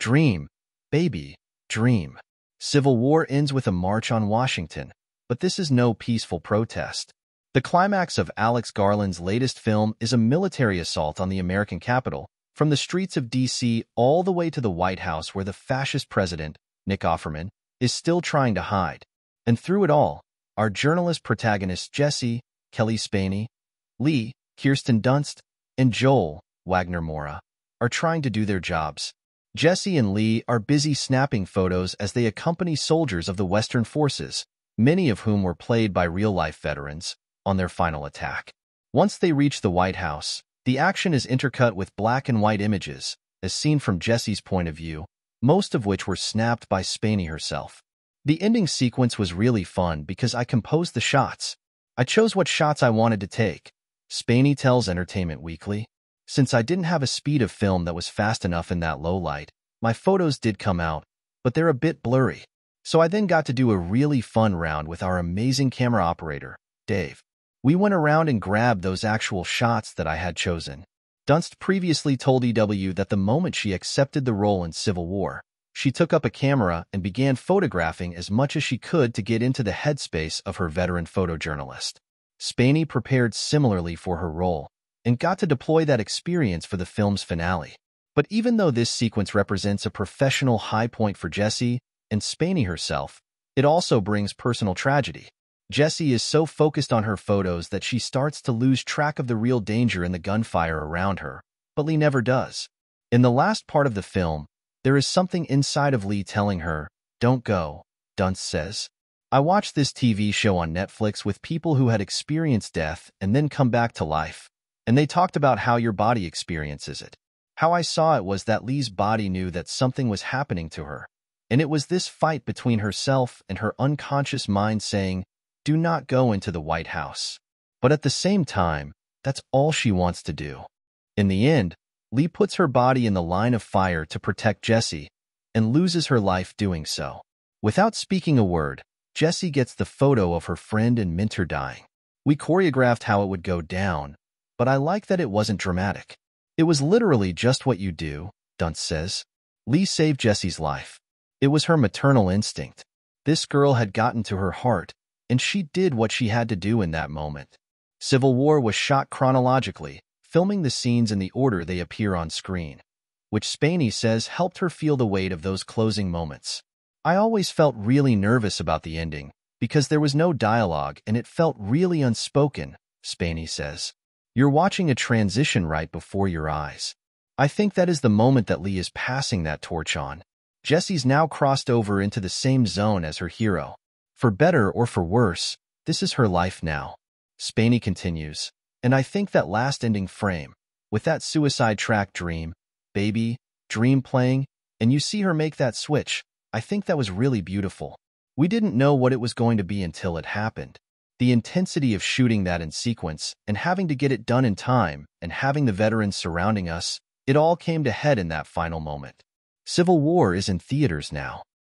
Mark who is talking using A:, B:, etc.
A: Dream, baby, dream. Civil War ends with a march on Washington, but this is no peaceful protest. The climax of Alex Garland's latest film is a military assault on the American Capitol, from the streets of D.C. all the way to the White House where the fascist president, Nick Offerman, is still trying to hide. And through it all, our journalist protagonists Jesse, Cailee Spaeny, Lee, Kirsten Dunst, and Joel, Wagner Moura, are trying to do their jobs. Jesse and Lee are busy snapping photos as they accompany soldiers of the Western forces, many of whom were played by real-life veterans, on their final attack. Once they reach the White House, the action is intercut with black and white images, as seen from Jesse's point of view, most of which were snapped by Spaeny herself. The ending sequence was really fun because I composed the shots. I chose what shots I wanted to take, Spaeny tells Entertainment Weekly. Since I didn't have a speed of film that was fast enough in that low light, my photos did come out, but they're a bit blurry. So I then got to do a really fun round with our amazing camera operator, Dave. We went around and grabbed those actual shots that I had chosen. Dunst previously told EW that the moment she accepted the role in Civil War, she took up a camera and began photographing as much as she could to get into the headspace of her veteran photojournalist. Spaeny prepared similarly for her role and got to deploy that experience for the film's finale. But even though this sequence represents a professional high point for Jesse and Spaeny herself, it also brings personal tragedy. Jesse is so focused on her photos that she starts to lose track of the real danger in the gunfire around her, but Lee never does. In the last part of the film, there is something inside of Lee telling her, "Don't go," Dunst says. I watched this TV show on Netflix with people who had experienced death and then come back to life, and they talked about how your body experiences it. How I saw it was that Lee's body knew that something was happening to her, and it was this fight between herself and her unconscious mind saying, "Do not go into the White House." But at the same time, that's all she wants to do. In the end, Lee puts her body in the line of fire to protect Jesse and loses her life doing so. Without speaking a word, Jesse gets the photo of her friend and mentor dying. We choreographed how it would go down, but I like that it wasn't dramatic. It was literally just what you do, Dunst says. Lee saved Jesse's life. It was her maternal instinct. This girl had gotten to her heart, and she did what she had to do in that moment. Civil War was shot chronologically, filming the scenes in the order they appear on screen, which Spaeny says helped her feel the weight of those closing moments. I always felt really nervous about the ending, because there was no dialogue and it felt really unspoken, Spaeny says. You're watching a transition right before your eyes. I think that is the moment that Lee is passing that torch on. Jesse's now crossed over into the same zone as her hero. For better or for worse, this is her life now. Spaeny continues, and I think that last ending frame, with that suicide track Dream, Baby, Dream playing, and you see her make that switch, I think that was really beautiful. We didn't know what it was going to be until it happened. The intensity of shooting that in sequence and having to get it done in time and having the veterans surrounding us, it all came to head in that final moment. Civil War is in theaters now.